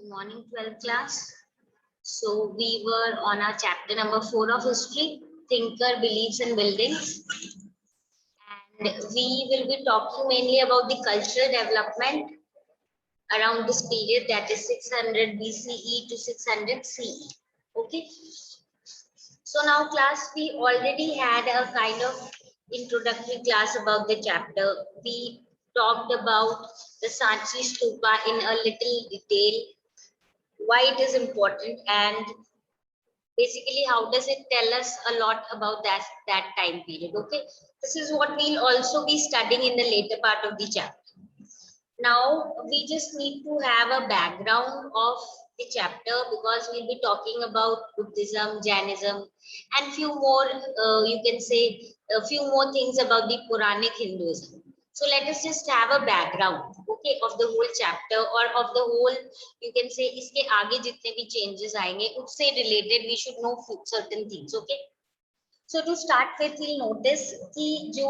Good morning, 12th class. So we were on our chapter number 4 of history, Thinker, Beliefs and Buildings. And we will be talking mainly about the cultural development around this period, that is 600 BCE to 600 CE. Okay. So now class, we already had a kind of introductory class about the chapter. We talked about the Sanchi Stupa in a little detail, why it is important, and basically how does it tell us a lot about that time period. Okay, this is what we'll also be studying in the later part of the chapter. Now we just need to have a background of the chapter, because we'll be talking about Buddhism, Jainism, and few more, you can say a few more things about the Puranic Hinduism. So let us just have a background, okay, of the whole chapter, or of the whole, you can say, iske aage jitne bhi changes aayenge, usse related we should know certain things. Okay, so to start with, we'll notice कि जो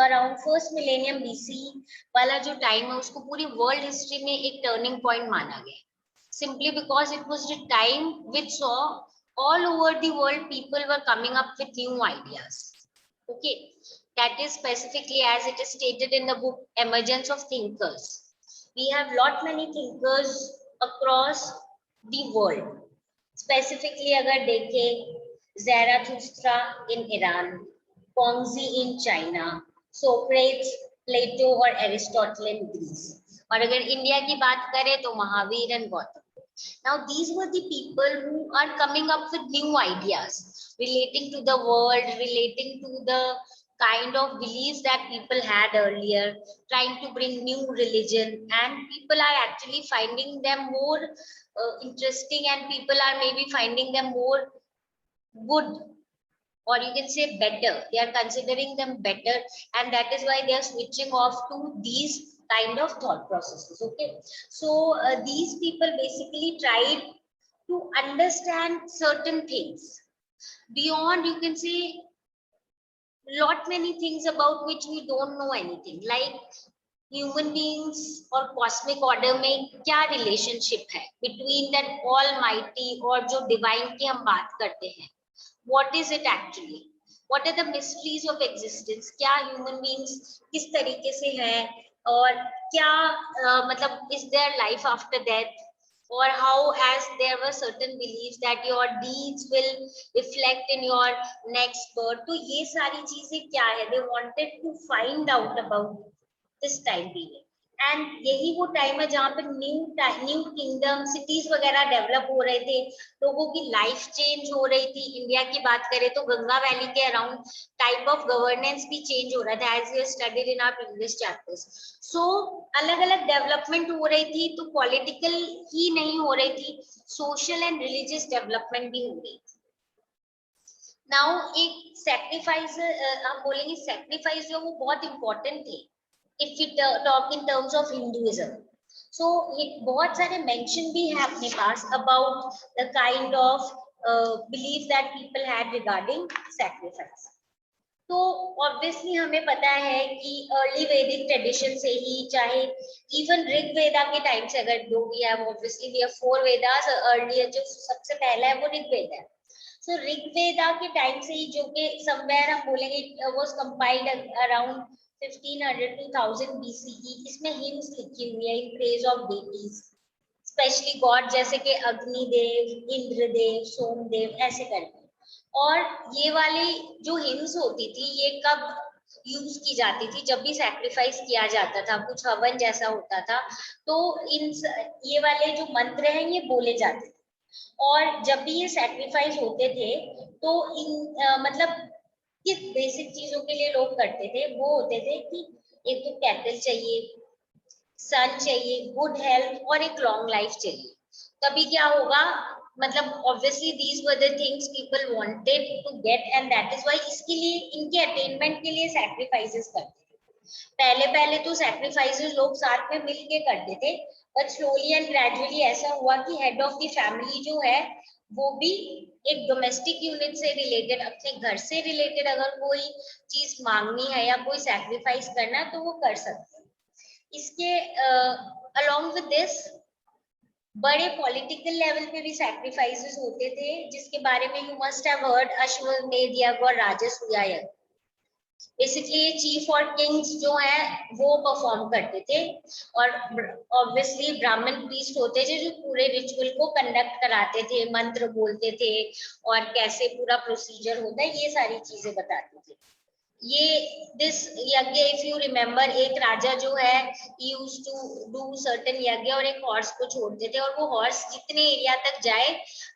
around first millennium BC वाला जो time है, उसको पूरी world history में एक turning point माना गया, simply because it was the time which saw all over the world people were coming up with new ideas. Okay, that is specifically as it is stated in the book Emergence of Thinkers. We have lot many thinkers across the world. Specifically अगर देखें, Zarathustra in Iran, Kongzi in China, Socrates, Plato और Aristotle in Greece. और अगर India की बात करें तो Mahavir and Gautam. Now these were the people who are coming up with new ideas relating to the world, relating to the kind of beliefs that people had earlier, trying to bring new religion, and people are actually finding them more interesting, and people are maybe finding them more good, or you can say better. They are considering them better, and that is why they are switching off to these kind of thought processes. Okay, so these people basically tried to understand certain things beyond, you can say, lot many things about which we don't know anything, like human beings or cosmic order में क्या relationship है between that almighty और जो divine की हम बात करते हैं, what is it actually, what are the mysteries of existence, क्या human beings किस तरीके से हैं, और क्या मतलब is there life after death, or how, as there were certain beliefs that your deeds will reflect in your next birth. तो ये सारी चीजें क्या है, they wanted to find out about this time period. And यही वो time है जहाँ पे न्यू किंगडम सिटीज वगैरह डेवलप हो रहे थे, लोगों की लाइफ चेंज हो रही थी. इंडिया की बात करें तो गंगा वैली के अराउंड टाइप ऑफ गवर्नेंस भी चेंज हो रहा था, as we studied in our previous chapters. So अलग अलग डेवलपमेंट हो रही थी, तो पॉलिटिकल ही नहीं हो रही थी, सोशल एंड रिलीजियस डेवलपमेंट भी हो रही थी. नाउ एक सैक्रिफाइस, हम बोलेंगे सैक्रिफाइस जो वो बहुत इंपॉर्टेंट थे if we talk in terms of Hinduism. So बहुत सारे mention भी है अपने पास about the kind of belief that people had regarding sacrifice. तो obviously हमें पता है कि early Vedic tradition से ही, चाहे even ऋग वेदा के टाइम से, अगर जो भी है, obviously we have 4 Vedas, earlier जो सबसे पहला है वो ऋग वेदा है. So ऋग वेदा के टाइम से ही, जो कि somewhere हम बोलेंगे was compiled around 1500 to 1000 BCE. इसमें हिम्स लिखी हुई है in praise of deities, especially god, जैसे कि अग्निदेव, इंद्रदेव, सोमदेव, ऐसे करके. और ये वाली जो हिम्स होती थी, ये कब यूज की जाती थी, जब भी सैक्रिफाइस किया जाता था, कुछ हवन जैसा होता था, तो इन ये वाले जो मंत्र हैं ये बोले जाते थे. और जब भी ये सैक्रिफाइस होते थे तो इन मतलब किस बेसिक चीजों के लिए लोग करते थे, वो होते थे कि एक तो कैटल चाहिए, सन चाहिए, गुड हेल्थ और एक लॉन्ग लाइफ चाहिए. तभी क्या होगा, मतलब obviously these were the things people wanted to get, and that is why इसके लिए, इनके अटेनमेंट के लिए सैक्रिफाइसेस करते थे. पहले तो सैक्रिफाइसेस लोग साथ में मिल के करते थे, बट स्लोली एंड ग्रेजुअली ऐसा हुआ कि हेड ऑफ द फैमिली जो है वो भी एक डोमेस्टिक यूनिट से रिलेटेड, अपने घर से रिलेटेड अगर कोई चीज मांगनी है या कोई सैक्रिफाइस करना है तो वो कर सकते हैं. इसके अलोंग विद दिस बड़े पॉलिटिकल लेवल पे भी सैक्रिफाइसेस होते थे, जिसके बारे में यू मस्ट हैव हर्ड अश्वमेध यज्ञ और राजसूया यज्ञ। बेसिकली ये चीफ और किंग्स जो है वो परफॉर्म करते थे, और ऑब्वियसली ब्राह्मण प्रीस्ट होते थे जो पूरे रिचुअल को कंडक्ट कराते थे, मंत्र बोलते थे और कैसे पूरा प्रोसीजर होता है ये सारी चीजें बताते थे। ये दिस यज्ञ, इफ यू रिमेम्बर, एक राजा जो है यूज टू डू सर्टेन यज्ञ और एक हॉर्स को छोड़ते थे, और वो हॉर्स जितने एरिया तक जाए,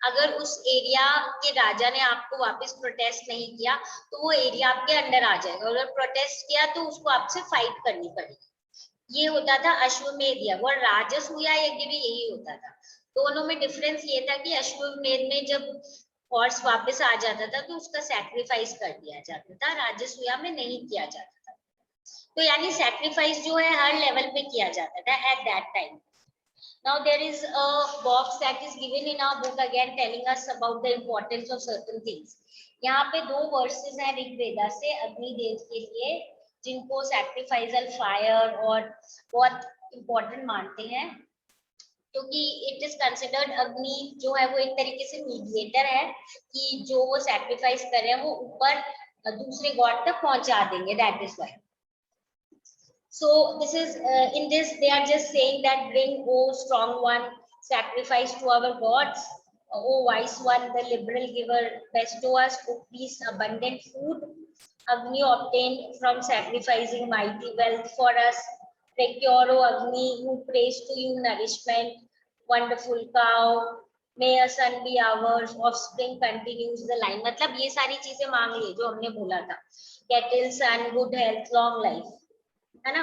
अगर उस एरिया के राजा ने आपको वापस प्रोटेस्ट नहीं किया तो वो एरिया आपके अंडर आ जाएगा, अगर प्रोटेस्ट किया तो उसको आपसे फाइट करनी पड़ेगी। ये होता था अश्वमेध यज्ञ, और राजसूया यज्ञ भी यही होता था। दोनों में डिफरेंस ये था कि अश्वमेध में जब हॉर्स वापस आ जाता था तो उसका सैक्रिफाइस कर दिया जाता था, राजसूया में नहीं किया जाता था। तो यानी सैक्रिफाइस जो है हर लेवल पे किया जाता था at that time. Now there is a box that is given in our book again telling us about the importance of certain things. यहाँ पे 2 वर्सेस हैं ऋग्वेदा से अग्निदेव के लिए, जिनको सैक्रिफाइसल फायर और बहुत इंपॉर्टेंट मानते हैं, क्योंकि इट इज कंसिडर्ड, अग्नि जो है वो एक तरीके से मीडिएटर है कि जो वो सैक्रिफाइस कर रहे हैं वो ऊपर दूसरे गॉड तक पहुंचा देंगे, that is why. So this is in this they are just saying that bring, O strong one, sacrifice to our gods. O wise one, the liberal giver, bestow us, O peace, abundant food. Agni obtained from sacrificing mighty wealth for us. Procure, O Agni, who praise to you nourishment, wonderful cow. May a son be ours, offspring continues the line. मतलब ये सारी चीजें मांग ली जो हमने बोला था, cattle, son, good health, long life, है ना.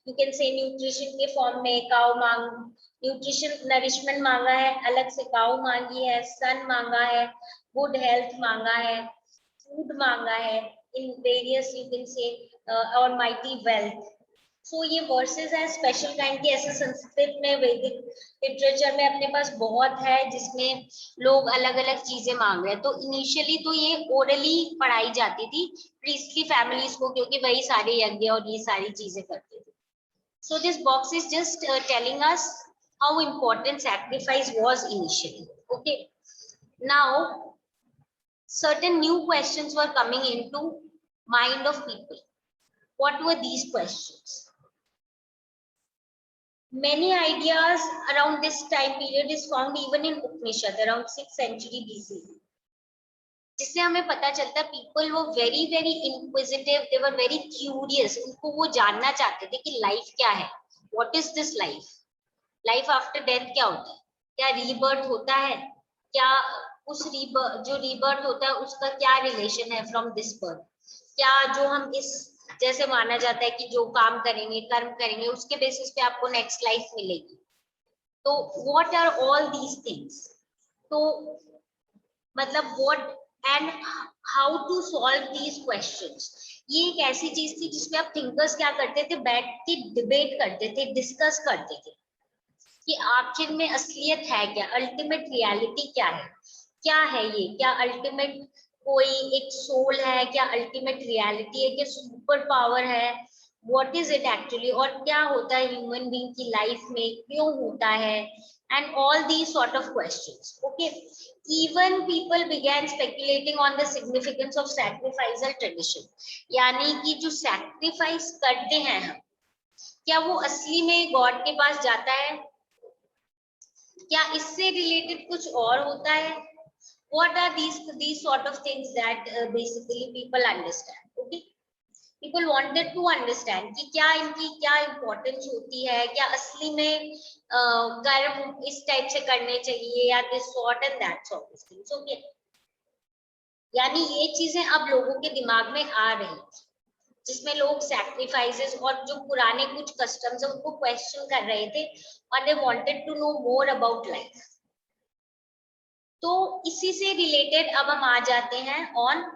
यू कैन से न्यूट्रिशन के फॉर्म में काउ मांग, न्यूट्रिशन नरिशमेंट मांगा है, अलग से काउ मांगी है, सन मांगा है, गुड हेल्थ मांगा है, फूड मांगा है, in various you can say और माइटी वेल्थ. सो ये वर्सेस है स्पेशल काइंड की, ऐसे संस्कृत में वैदिक लिटरेचर में अपने पास बहुत है जिसमें लोग अलग अलग चीजें मांग रहे हैं. तो इनिशियली तो ये ओरली पढ़ाई जाती थी प्रीस्टली फैमिलीज को, क्योंकि वही सारे यज्ञ और ये सारी चीजें करते थे. So this box is just telling us how important sacrifice was initially. Okay. Now, certain new questions were coming into mind of people. What were these questions? Many ideas around this time period is found even in Upanishad around 6th century BC. जिससे हमें पता चलता people वो very very inquisitive, they were very curious, उनको वो जानना चाहते थे कि लाइफ क्या है, what is this life, life after death क्या होता है, क्या रीबर्थ होता है, क्या उस जो रीबर्थ होता है उसका क्या रिलेशन है फ्रॉम दिस बर्थ, क्या जो हम इस जैसे माना जाता है कि जो काम करेंगे कर्म करेंगे उसके बेसिस पे आपको नेक्स्ट लाइफ मिलेगी. तो what are all these things, तो मतलब what and how to solve these questions. ये एक ऐसी चीज थी जिसमें आप थिंकर्स क्या करते थे, बैठ के डिबेट करते थे, डिस्कस करते थे कि आखिर में असलियत है क्या, अल्टीमेट रियलिटी क्या है ये, क्या अल्टीमेट कोई एक सोल है, क्या अल्टीमेट रियलिटी है, क्या सुपर पावर है, व्हाट इज इट एक्चुअली, और क्या होता है ह्यूमन बीइंग की लाइफ में, क्यों होता है, and all these sort of questions. Okay, even people began speculating on the significance of sacrificial tradition. यानी कि जो sacrifice करते हैं हम, क्या वो असली में गॉड के पास जाता है, क्या इससे रिलेटेड कुछ और होता है, what are these sort of things that basically people understand. Okay, people wanted to understand कि क्या इनकी क्या इम्पोर्टेंस होती है, क्या असली में कर्म इस टाइप से करने चाहिए या this sort and that sort of things. Okay, यानी ये चीजें अब लोगों के दिमाग में आ रही हैं, जिसमें लोग सैक्रिफाइसेस और जो पुराने कुछ कस्टम्स है उनको क्वेश्चन कर रहे थे और they wanted to know more about life. तो इसी से रिलेटेड अब हम आ जाते हैं on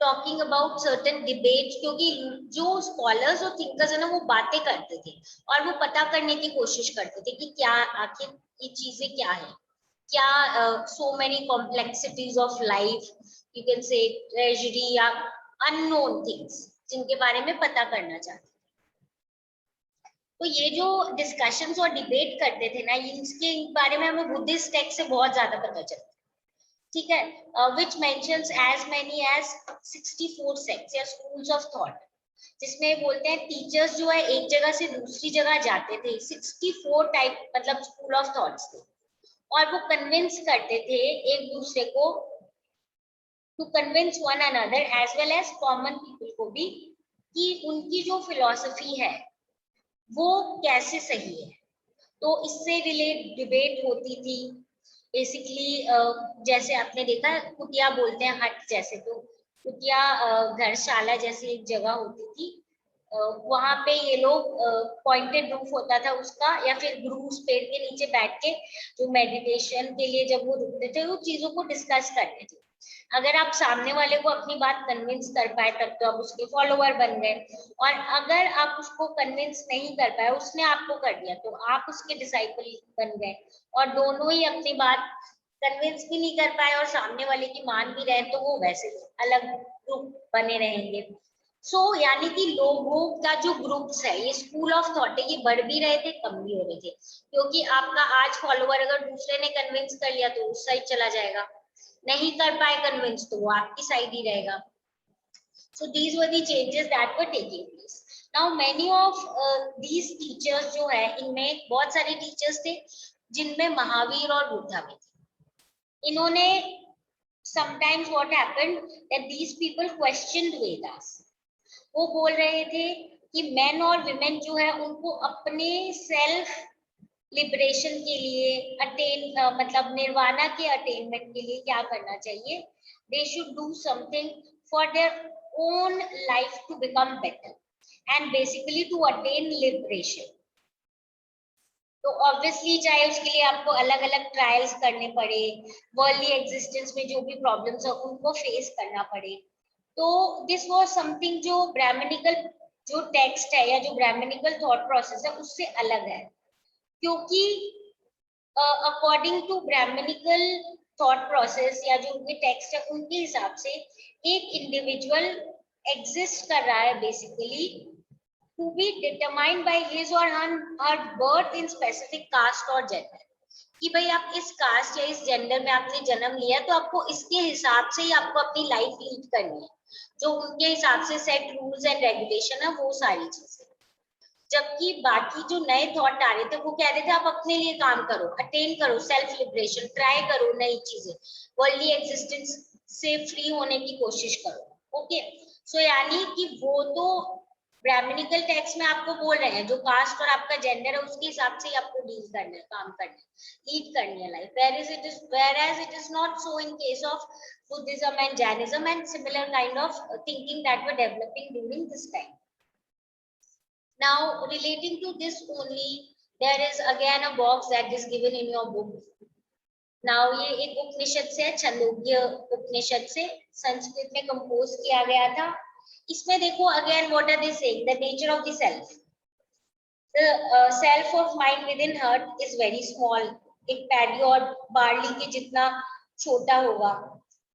talking about certain debates, क्योंकि जो स्कॉलर्स और थिंकर्स है ना वो बातें करते थे और वो पता करने की कोशिश करते थे कि क्या आखिर ये चीजें क्या है, क्या so many complexities of life, you can say treasury या अननोन थिंग्स जिनके बारे में पता करना चाहते. तो ये जो डिस्कशंस और डिबेट करते थे ना, इसके बारे में हमें बुद्धिस्ट टेक्स्ट से बहुत ज्यादा पता चलता है, ठीक है, which mentions as many as 64 sects या schools of thought, जिसमें बोलते हैं टीचर्स जो है एक जगह से दूसरी जगह जाते थे, 64 टाइप मतलब स्कूल ऑफ थॉट्स थे, और वो कन्विंस करते थे एक दूसरे को, to convince one another as well as common people को भी, कि उनकी जो फिलॉसफी है वो कैसे सही है। तो इससे रिलेट डिबेट होती थी बेसिकली। जैसे आपने देखा कुटिया बोलते हैं हट जैसे, तो कुटिया घरशाला जैसी एक जगह होती थी, वहां पे ये लोग पॉइंटेड रूफ होता था उसका, या फिर ग्रूव्स पेड़ के नीचे बैठ के जो मेडिटेशन के लिए जब वो रुकते थे वो चीजों को डिस्कस करते थे। अगर आप सामने वाले को अपनी बात कन्विंस कर पाए तब तो आप उसके फॉलोवर बन गए, और अगर आप उसको कन्विंस नहीं कर पाए, उसने आपको कर दिया, तो आप उसके डिसाइपल बन गए, और दोनों ही अपनी बात कन्विंस भी नहीं कर पाए और सामने वाले की मान भी रहे, तो वो वैसे अलग ग्रुप बने रहेंगे। सो यानी कि लोगों का जो ग्रुप्स है, ये स्कूल ऑफ थॉट है, ये बढ़ भी रहे थे कम भी हो रहे थे, क्योंकि आपका आज फॉलोवर अगर दूसरे ने कन्विंस कर लिया तो उस साइड चला जाएगा, नहीं कर पाए कन्विंस तो वो आपकी साइड ही रहेगा। So these were the changes that were taking place. Now many of these teachers जो है, इनमें बहुत सारे टीचर्स थे जिनमें महावीर और बुद्धा भी थे। इन्होंने sometimes what happened that these people questioned Vedas. वो बोल रहे थे कि मेन और विमेन जो है उनको अपने सेल्फ लिबरेशन के लिए मतलब निर्वाणा के अटेनमेंट के लिए क्या करना चाहिए, they should do something for their own life to become better and basically to attain liberation. तो ऑब्वियसली चाहे उसके लिए आपको अलग अलग ट्रायल्स करने पड़े, वर्ल्डली एग्जिस्टेंस में जो भी प्रॉब्लम्स है उनको फेस करना पड़े, तो दिस वाज समथिंग जो ब्राह्मणिकल जो टेक्स्ट है या जो ब्राह्मणिकल थॉट प्रोसेस है उससे अलग है, क्योंकि according to Brahmanical thought process या जो उनके टेक्स्ट है उनके हिसाब से एक इंडिविजुअल एग्जिस्ट कर रहा है basically to be determined by his और her birth in specific caste और जेंडर, कि भाई आप इस कास्ट या इस जेंडर में आपने जन्म लिया तो आपको इसके हिसाब से ही आपको अपनी लाइफ लीड करनी है, जो उनके हिसाब से सेट रूल्स एंड रेगुलेशन है वो सारी चीजें। जबकि बाकी जो नए थॉट आ रहे थे वो कह रहे थे आप अपने लिए काम करो, अटेन करो सेल्फ लिबरेशन, ट्राई करो नई चीजें, वर्ल्डली एग्जिस्टेंस से फ्री होने की कोशिश करो। ओके, सो यानी कि वो तो ब्राह्मणिकल टेक्स्ट में आपको बोल रहे हैं जो कास्ट और आपका जेंडर है उसके हिसाब से ही आपको डील करना है, काम करना है, लीड करनी है life, whereas it is not so in case of Buddhism and Jainism and similar kind of thinking that were developing during this time. Now, relating to this only, there is again a box that is given in your book. Now, ये एक उपनिषद से, छंदोग्य उपनिषद से संस्कृत में compose किया गया था। इसमें देखो again what are they saying? The nature of the self. The self of mind within her is very small. एक पैडी और बार्ली के जितना छोटा होगा।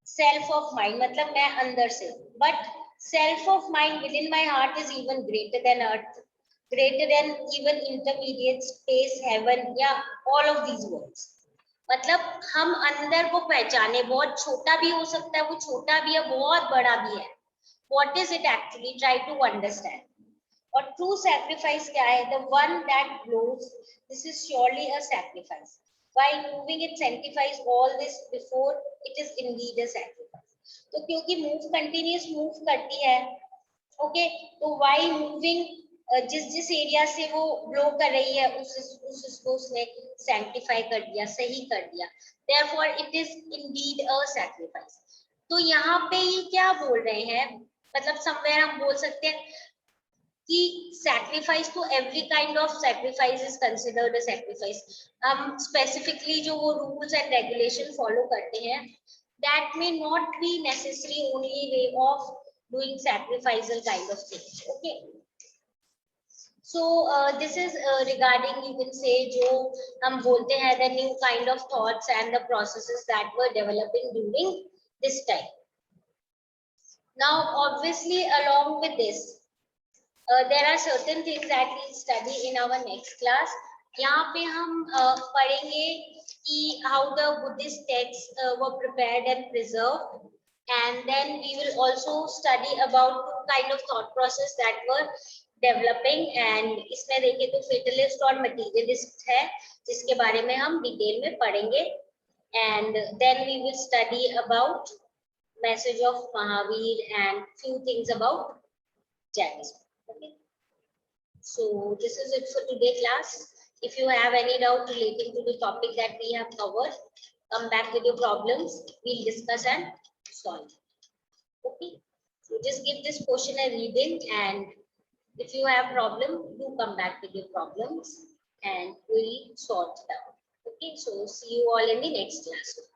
Self of mind मतलब मैं अंदर से, but self of mind within my heart is even greater than earth, greater than even intermediate space, heaven, या all of these words. मतलब हम अंदर को पहचाने, बहुत छोटा भी हो सकता है, वो छोटा भी है, बहुत बड़ा भी है. What is it actually? Try to understand. और true sacrifice क्या है? The one that glows. This is surely a sacrifice. While moving, it sanctifies all this before it is indeed a sacrifice. तो क्योंकि move continuous move करती है, okay, तो while moving जिस area से वो ब्लो कर रही है उसको उसने सैंक्टिफाई कर दिया, सही कर दिया, therefore it is indeed a sacrifice. तो यहाँ पे ये क्या बोल रहे हैं, मतलब समवेयर हम बोल सकते हैं कि सैक्रिफाइस तो every kind of sacrifice is considered a sacrifice. हम स्पेसिफिकली जो वो रूल्स एंड रेगुलेशन फॉलो करते हैं, that may not be necessary only way of doing sacrificial kind of things. Okay, so this is regarding, you can say, जो हम बोलते हैं the new kind of thoughts and the processes that were developing during this time. Now obviously along with this, there are certain things that we'll study in our next class. यहाँ पे हम पढ़ेंगे कि how the Buddhist texts were prepared and preserved, and then we will also study about two kind of thought process that were developing, and इसमें देखें तो fatalist और materialist है जिसके बारे में हम डिटेल में पढ़ेंगे, and then we will study about message of Mahavir and few things about Jainism. Okay. So this is it for today class. If you have any doubt relating to the topic that we have covered, come back with your problems. We'll discuss and solve. Okay. So just give this portion a reading, and if you have problem, do come back with your problems and we'll sort it out. Okay. So see you all in the next class.